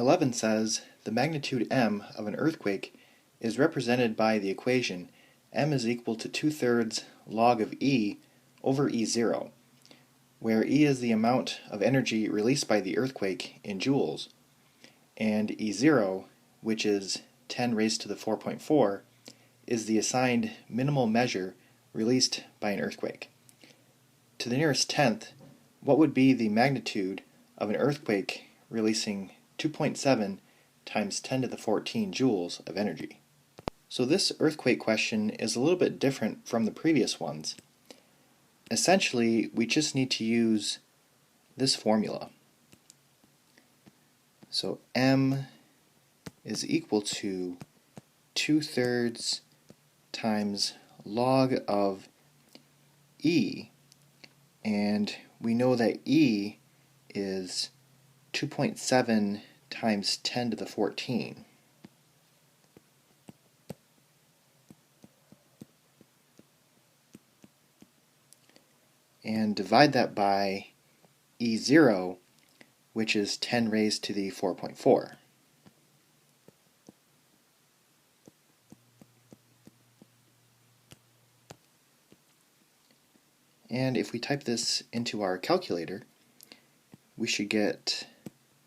11 says the magnitude m of an earthquake is represented by the equation m is equal to 2/3 log of E over E0, where E is the amount of energy released by the earthquake in joules, and E0, which is 10 raised to the 4.4, is the assigned minimal measure released by an earthquake. To the nearest tenth, what would be the magnitude of an earthquake releasing 2.7 times 10 to the 14 joules of energy? So this earthquake question is a little bit different from the previous ones. Essentially, we just need to use this formula. So m is equal to 2/3 times log of E, and we know that E is 2.7 times 10 to the 14. And divide that by E0, which is 10 raised to the 4.4. And if we type this into our calculator, we should get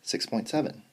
6.7.